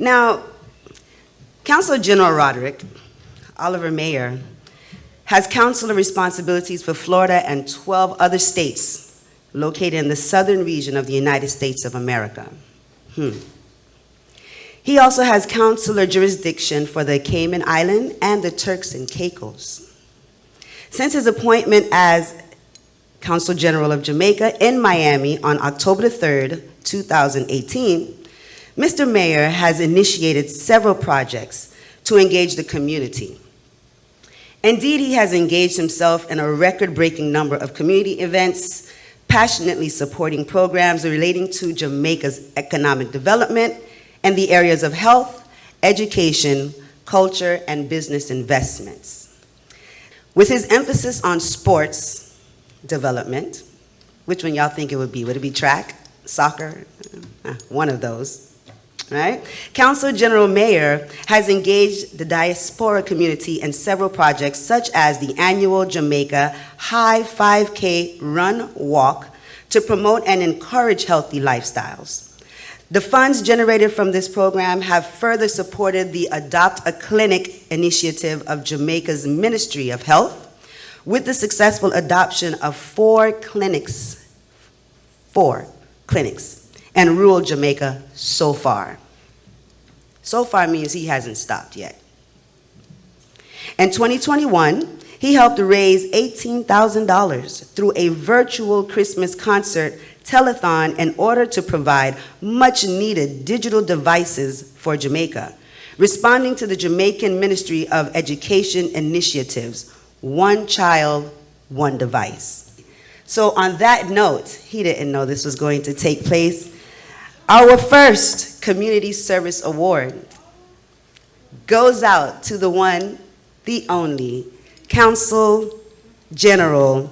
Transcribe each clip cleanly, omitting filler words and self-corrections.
Now, Consul General Roderick Oliver Mair has consular responsibilities for Florida and 12 other states located in the southern region of the United States of America. He also has consular jurisdiction for the Cayman Island and the Turks and Caicos. Since his appointment as Consul General of Jamaica in Miami on October 3rd, 2018, Mr. Mair has initiated several projects to engage the community. Indeed, he has engaged himself in a record-breaking number of community events, passionately supporting programs relating to Jamaica's economic development in the areas of health, education, culture, and business investments. With his emphasis on sports development, which one y'all think it would be? Would it be track, soccer? One of those. Right? Consul General Mair has engaged the diaspora community in several projects such as the annual Jamaica High 5K Run Walk to promote and encourage healthy lifestyles. The funds generated from this program have further supported the Adopt a Clinic initiative of Jamaica's Ministry of Health with the successful adoption of 4 clinics in rural Jamaica so far. So far means he hasn't stopped yet. In 2021, he helped raise $18,000 through a virtual Christmas concert telethon in order to provide much-needed digital devices for Jamaica, responding to the Jamaican Ministry of Education initiatives, One Child, One Device. So on that note, he didn't know this was going to take place. Our first Community Service Award goes out to the one, the only, Consul General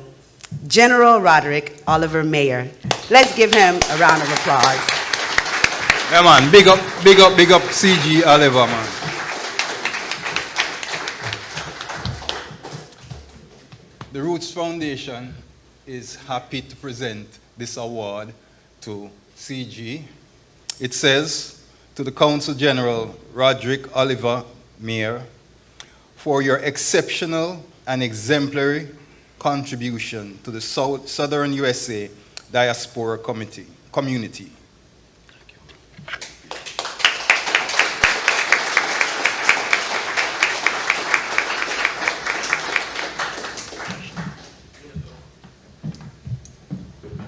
Roderick Oliver Mair. Let's give him a round of applause. Yeah, man, big up CG Oliver, man. The Rootz Foundation is happy to present this award to CG. It says, to the Consul General Roderick Oliver Mair, for your exceptional and exemplary contribution to the Southern USA Diaspora Community.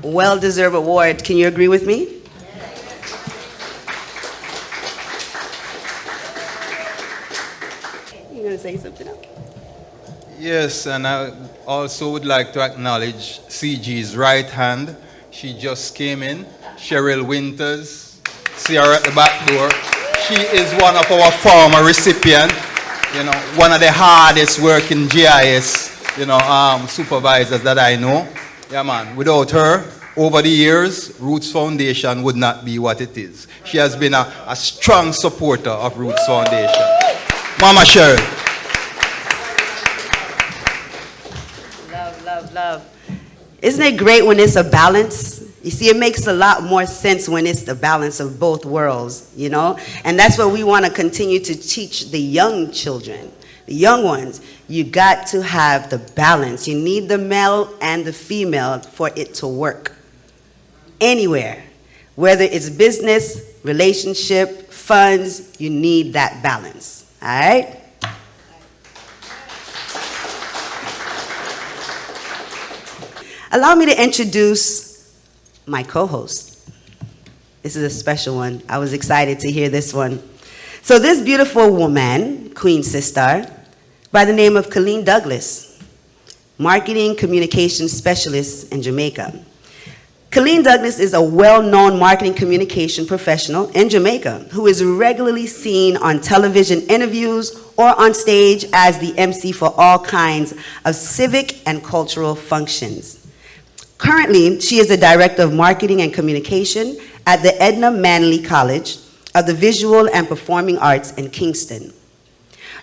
Well-deserved award. Can you agree with me? You gonna say something else? Yes, and I also would like to acknowledge CG's right hand. She just came in, Cheryl Winters. See her at the back door. She is one of our former recipients, one of the hardest working GIS, supervisors that I know. Yeah, man, without her, over the years, Rootz Foundation would not be what it is. She has been a strong supporter of Rootz Foundation. Mama Cheryl. Love. Isn't it great when it's a balance? You see, it makes a lot more sense when it's the balance of both worlds, And that's what we want to continue to teach the young children, the young ones. You got to have the balance. You need the male and the female for it to work. Anywhere, whether it's business, relationship, funds, you need that balance, all right? Allow me to introduce my co-host. This is a special one. I was excited to hear this one. So this beautiful woman, Queen Sister, by the name of Coleen Douglas, Marketing Communications Specialist in Jamaica. Coleen Douglas is a well-known marketing communication professional in Jamaica who is regularly seen on television interviews or on stage as the MC for all kinds of civic and cultural functions. Currently, she is the Director of Marketing and Communication at the Edna Manley College of the Visual and Performing Arts in Kingston.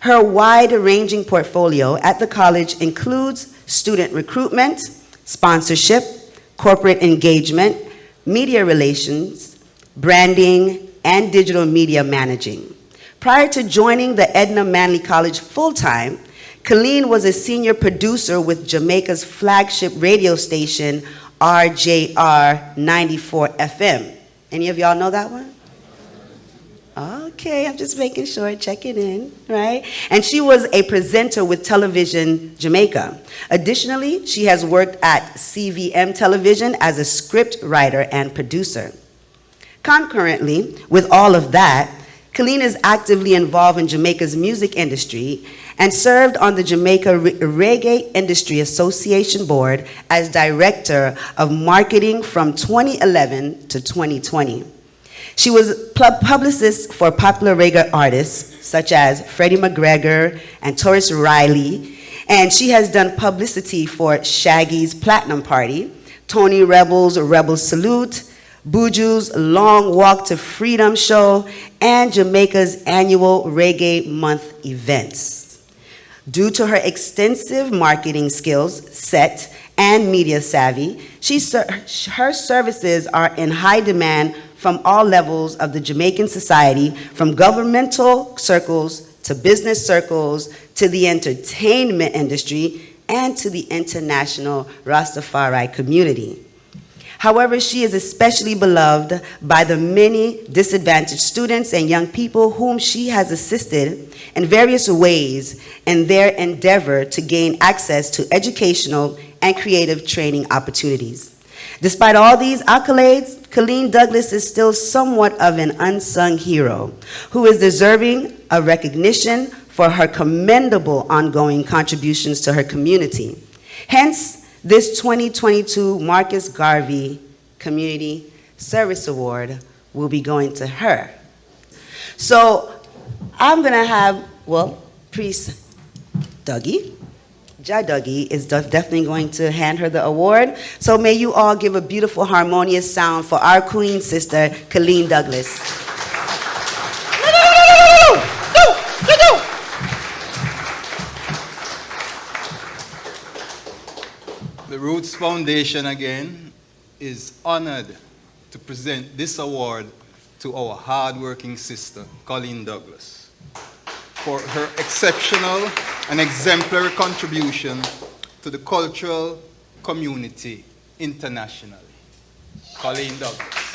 Her wide-ranging portfolio at the college includes student recruitment, sponsorship, corporate engagement, media relations, branding, and digital media managing. Prior to joining the Edna Manley College full-time, Coleen was a senior producer with Jamaica's flagship radio station, RJR 94 FM. Any of y'all know that one? Okay, I'm just making sure, checking in, right? And she was a presenter with Television Jamaica. Additionally, she has worked at CVM Television as a script writer and producer. Concurrently, with all of that, Coleen is actively involved in Jamaica's music industry and served on the Jamaica Reggae Industry Association Board as Director of Marketing from 2011 to 2020. She was publicist for popular reggae artists such as Freddie McGregor and Taurus Riley, and she has done publicity for Shaggy's Platinum Party, Tony Rebel's Rebel Salute, Buju's Long Walk to Freedom show, and Jamaica's annual Reggae Month events. Due to her extensive marketing skills set and media savvy, her services are in high demand from all levels of the Jamaican society, from governmental circles to business circles to the entertainment industry and to the international Rastafari community. However, she is especially beloved by the many disadvantaged students and young people whom she has assisted in various ways in their endeavor to gain access to educational and creative training opportunities. Despite all these accolades, Coleen Douglas is still somewhat of an unsung hero who is deserving of recognition for her commendable ongoing contributions to her community. Hence, this 2022 Marcus Garvey Community Service Award will be going to her. So I'm gonna have, Priest Dougie, Ja Dougie is definitely going to hand her the award. So may you all give a beautiful harmonious sound for our queen sister, Coleen Douglas. The Rootz Foundation again is honored to present this award to our hardworking sister, Coleen Douglas, for her exceptional and exemplary contribution to the cultural community internationally. Coleen Douglas.